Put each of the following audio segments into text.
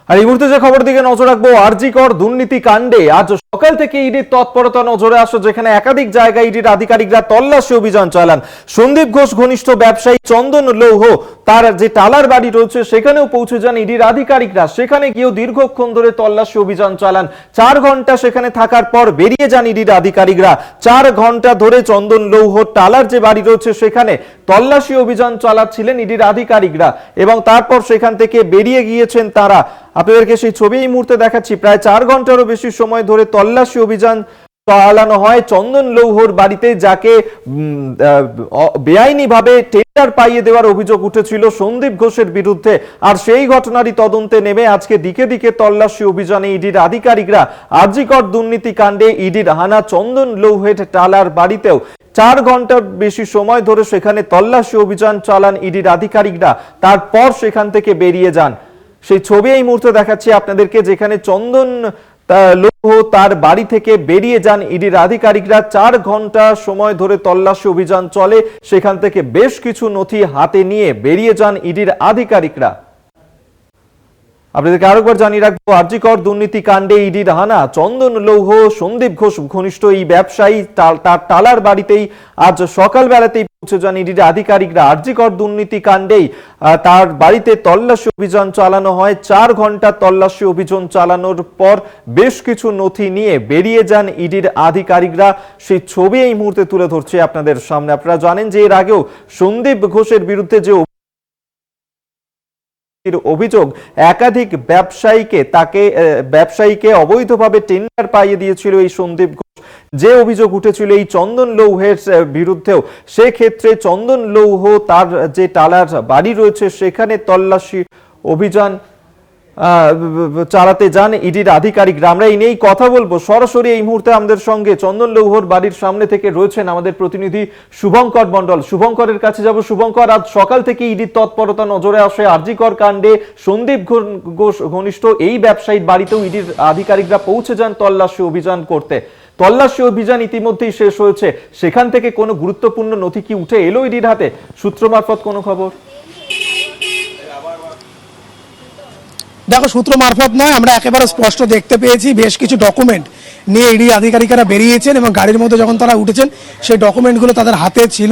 আর এই মুহূর্তে যে খবর দিকে নজর রাখবো, আরজি কর দুর্নীতি কাণ্ডে আজ সকাল থেকে ইডির তৎপরতা নজরে আসে, যেখানে একাধিক জায়গায় ইডির আধিকারিকরা তল্লাশি অভিযান চালান। সন্দীপ ঘোষ ঘনিষ্ঠ ব্যবসায়ী চন্দন লৌহ তার যে টালার বাড়ি রয়েছে সেখানেও পৌঁছে যান ইডির আধিকারিকরা। সেখানে গিয়েও দীর্ঘক্ষণ ধরে তল্লাশি অভিযান চালান। 4 ঘন্টা সেখানে থাকার পর বেরিয়ে যান ইডির আধিকারিকরা। 4 ঘন্টা ধরে চন্দন লৌহ টালার যে বাড়ি রয়েছে সেখানে তল্লাশি অভিযান চালাচ্ছিলেন ইডির আধিকারিকরা এবং তারপর সেখান থেকে বেরিয়ে গিয়েছেন তারা। আপনাদেরকে সেই ছবি এই মুহূর্তে দেখাচ্ছি। প্রায় 4 ঘন্টারও বেশি সময় ধরে তল্লাশি অভিযান চালানো হয় চন্দন লৌহর বাড়িতে, যাকে বেআইনি ভাবে টেন্ডার পাইয়ে দেওয়ার অভিযোগ উঠেছিল সন্দীপ ঘোষের বিরুদ্ধে। আর সেই ঘটনারই তদন্তে নেমে আজকে দিকে দিকে তল্লাশি অভিযানে ইডির আধিকারিকরা আরজি কর দুর্নীতি কাণ্ডে ইডির হানা চন্দন লৌহের টালার বাড়িতেও 4 ঘন্টার বেশি সময় ধরে সেখানে তল্লাশি অভিযান চালান ইডির আধিকারিকরা। তারপর সেখান থেকে বেরিয়ে যান। সেই ছবি এই মুহূর্তে দেখাচ্ছি আপনাদেরকে, যেখানে চন্দন লৌহ তার বাড়ি থেকে বেরিয়ে যান ইডির আধিকারিকরা। 4 ঘন্টা সময় ধরে তল্লাশি অভিযান চলে, সেখান থেকে বেশ কিছু নথি হাতে নিয়ে বেরিয়ে যান ইডির আধিকারিকরা। আপনাদেরকে আরেকবার জানিয়ে রাখবো, আরজি কর দুর্নীতি কাণ্ডে ইডির হানা চন্দন লৌহ সন্দীপ ঘোষ ঘনিষ্ঠ এই ব্যবসায়ী তার টালার বাড়িতেই আজ সকালবেলাতেই পৌঁছে যান ইডির আধিকারিকরা। আরজি কর দুর্নীতি কাণ্ডেই তার বাড়িতে তল্লাশি অভিযান চালানো হয়। 4 ঘন্টা তল্লাশি অভিযান চালানোর পর বেশ কিছু নথি নিয়ে বেরিয়ে যান ইডির আধিকারিকরা। সেই ছবি এই মুহূর্তে তুলে ধরছে আপনাদের সামনে। আপনারা জানেন যে এর আগেও সন্দীপ ঘোষের বিরুদ্ধে যে অভিযোগ, একাধিক ব্যবসায়ীকে অবৈধভাবে টেন্ডার পাইয়ে দিয়েছিল এই সন্দীপ ঘোষ, যে অভিযোগ উঠেছিল এই চন্দন লৌহের বিরুদ্ধেও। সেক্ষেত্রে চন্দন লৌহ তার যে টালার বাড়ি রয়েছে সেখানে তল্লাশি অভিযান চালাতে যান ইডির আধিকারিকরা। আমরা এই নিয়েই কথা বলবো সরাসরি এই মুহূর্তে আমাদের সঙ্গে চন্দন লৌহর বাড়ির সামনে থেকে রয়েছেন আমাদের প্রতিনিধি শুভঙ্কর মন্ডল। শুভঙ্করের কাছে যাব। শুভঙ্কর, আজ সকাল থেকে ইডির তৎপরতা নজরে আসে আরজি কর কাণ্ডে সন্দীপ ঘোষ ঘনিষ্ঠ এই ব্যবসায়ীর বাড়িতেও ইডির আধিকারিকরা পৌঁছে যান তল্লাশি অভিযান করতে। তল্লাশি অভিযান ইতিমধ্যেই শেষ হয়েছে, সেখান থেকে কোনো গুরুত্বপূর্ণ নথি কি উঠে এলো ইডির হাতে? সূত্র মারফত কোনো খবর? দেখো, সূত্র মারফত নয়, আমরা একেবারে স্পষ্ট দেখতে পেয়েছি বেশ কিছু ডকুমেন্ট নিয়ে ইডি আধিকারিকরা বেরিয়েছেন এবং গাড়ির মধ্যে যখন তারা উঠেছেন সেই ডকুমেন্টগুলো তাদের হাতে ছিল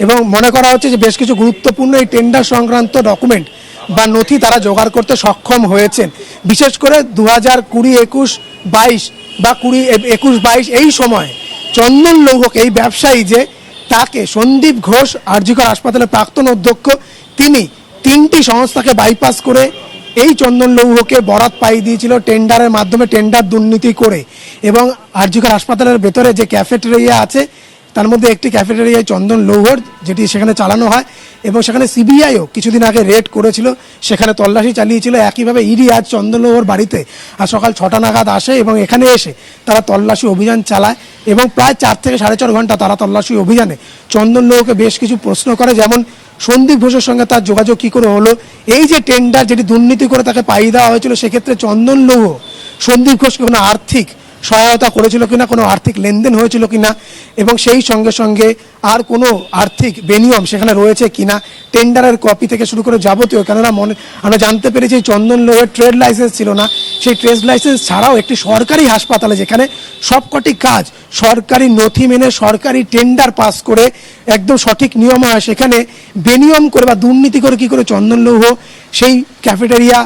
এবং মনে করা হচ্ছে যে বেশ কিছু গুরুত্বপূর্ণ এই টেন্ডার সংক্রান্ত ডকুমেন্ট বা নথি তারা জোগাড় করতে সক্ষম হয়েছেন। বিশেষ করে 2020-21-22 বা 2021-22 এই সময় চন্দন লৌহকে, এই ব্যবসায়ী যে, তাকে সন্দীপ ঘোষ আরজি কর হাসপাতালের প্রাক্তন অধ্যক্ষ, তিনি 3টি সংস্থাকে বাইপাস করে এই চন্দন লৌহকে বরাত পাইয়ে দিয়েছিল টেন্ডারের মাধ্যমে, টেন্ডার দুর্নীতি করে। এবং আরজি কর হাসপাতালের ভেতরে যে ক্যাফেটেরিয়া আছে তার মধ্যে একটি ক্যাফেটেরিয়ায় চন্দন লৌহর, যেটি সেখানে চালানো হয় এবং সেখানে সিবিআইও কিছুদিন আগে রেড করেছিল, সেখানে তল্লাশি চালিয়েছিল। একইভাবে ইডি আজ চন্দন লৌহর বাড়িতে আজ সকাল 6টা নাগাদ আসে এবং এখানে এসে তারা তল্লাশি অভিযান চালায় এবং প্রায় 4 থেকে 4.5 ঘন্টা তারা তল্লাশি অভিযানে চন্দন লৌহকে বেশ কিছু প্রশ্ন করে, যেমন সন্দীপ ঘোষের সঙ্গে তার যোগাযোগ কী করে হলো, এই যে টেন্ডার যেটি দুর্নীতি করে তাকে পাইয়ে দেওয়া হয়েছিল সেক্ষেত্রে চন্দন লৌহ সন্দীপ ঘোষকে কোনো আর্থিক সহায়তা করেছিল কিনা, কোনো আর্থিক লেনদেন হয়েছিল কিনা এবং সেই সঙ্গে সঙ্গে আর কোনো আর্থিক বেনিয়ম সেখানে রয়েছে কিনা, টেন্ডারের কপি থেকে শুরু করে যাবতীয়। কেননা আমরা জানতে পেরেছি চন্দন লৌহের ট্রেড লাইসেন্স ছিল না, সেই ট্রেড লাইসেন্স ছাড়াও একটি সরকারি হাসপাতালে, যেখানে সবকটি কাজ সরকারি নথি মেনে সরকারি টেন্ডার পাস করে একদম সঠিক নিয়ম হয়, সেখানে বেনিয়ম করে বা দুর্নীতি করে কী করে চন্দন লৌহ সেই ক্যাফেটেরিয়া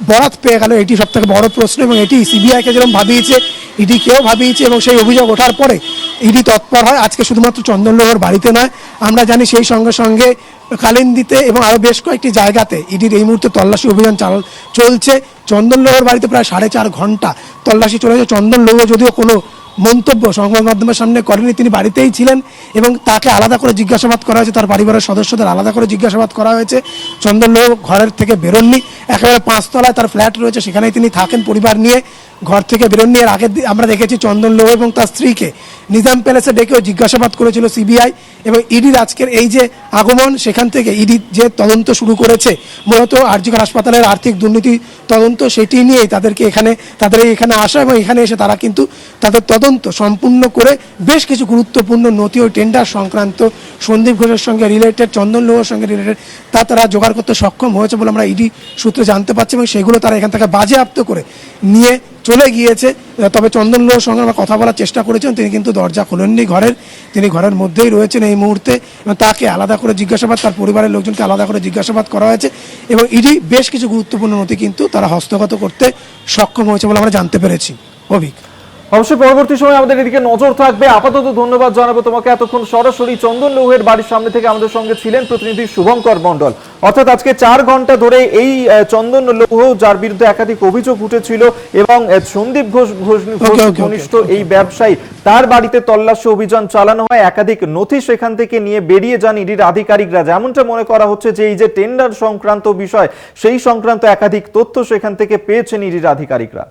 বরাত পেয়ে গেল, এটি সবথেকে বড় প্রশ্ন। এবং এটি সিবিআইকে যেরকম ভাবিয়েছে ইডিকেও ভাবিয়েছে এবং সেই অভিযোগ ওঠার পরে ইডি তৎপর হয়। আজকে শুধুমাত্র চন্দন লৌহর বাড়িতে নয়, আমরা জানি সেই সঙ্গে সঙ্গে কালিন্দিতে এবং আরও বেশ কয়েকটি জায়গাতে ইডির এই মুহূর্তে তল্লাশি অভিযান চলছে। চন্দন লৌহর বাড়িতে প্রায় 4.5 ঘন্টা তল্লাশি চলেছে। চন্দন লৌহ যদিও কোনো মন্তব্য সংবাদ মাধ্যমের সামনে করেনি, তিনি বাড়িতেই ছিলেন এবং তাকে আলাদা করে জিজ্ঞাসাবাদ করা হয়েছে, তার পরিবারের সদস্যদের আলাদা করে জিজ্ঞাসাবাদ করা হয়েছে। চন্দন লৌহ ঘরের থেকে বেরোননি, একেবারে 5 তলায় তার ফ্ল্যাট রয়েছে, সেখানেই তিনি থাকেন পরিবার নিয়ে, ঘর থেকে বেরোননি। এর আগে আমরা দেখেছি চন্দন লৌহ এবং তার স্ত্রীকে নিজাম প্যালেসে ডেকেও জিজ্ঞাসাবাদ করেছিল সিবিআই এবং ইডির আজকের এই যে আগমন, সেখান থেকে ইডি যে তদন্ত শুরু করেছে মূলত আরজি কর হাসপাতালের আর্থিক দুর্নীতি তদন্ত সেটি নিয়েই তাদের এখানে আসা এবং এখানে এসে তারা কিন্তু তাদের তদন্ত সম্পূর্ণ করে বেশ কিছু গুরুত্বপূর্ণ নথি ও টেন্ডার সংক্রান্ত সন্দীপ ঘোষের সঙ্গে রিলেটেড, চন্দন লোহার সঙ্গে রিলেটেড তারা জোগাড় করতে সক্ষম হয়েছে বলে আমরা ইডি সূত্রে জানতে পারছি, এবং সেগুলো তারা এখান থেকে বাজেয়াপ্ত করে নিয়ে চলে গিয়েছে। তবে চন্দন লোহার সঙ্গে আমরা কথা বলার চেষ্টা করেছেন, তিনি কিন্তু দরজা খোলেননি ঘরের, তিনি ঘরের মধ্যেই রয়েছেন এই মুহূর্তে, এবং তাকে আলাদা করে জিজ্ঞাসাবাদ, তার পরিবারের লোকজনকে আলাদা করে জিজ্ঞাসাবাদ করা হয়েছে, এবং ইডি বেশ কিছু গুরুত্বপূর্ণ নথি কিন্তু তারা হস্তগত করতে সক্ষম হয়েছে বলে আমরা জানতে পেরেছি। অভিক, অবশ্যই পরবর্তী সময় আমাদের এদিকে নজর থাকবে। আপাতত ধন্যবাদ জানাবো তোমাকে। এতক্ষণ সরাসরি চন্দন লৌহের বাড়ির সামনে থেকে আমাদের সঙ্গে ছিলেন প্রতিনিধি শুভঙ্কর মণ্ডল। অর্থাৎ আজকে 4 ঘন্টা ধরে এই চন্দন লৌহ, যার বিরুদ্ধে একাধিক অভিযোগ উঠেছিল এবং সন্দীপ ঘোষ ঘনিষ্ঠ এই ব্যবসায়ী, তার বাড়িতে তল্লাশি অভিযান চালানো হয়। একাধিক নথি সেখান থেকে নিয়ে বেরিয়ে যান ইডির আধিকারিকরা। যেমনটা মনে করা হচ্ছে যে এই যে টেন্ডার সংক্রান্ত বিষয়, সেই সংক্রান্ত একাধিক তথ্য সেখান থেকে পেয়েছেন ইডির আধিকারিকরা।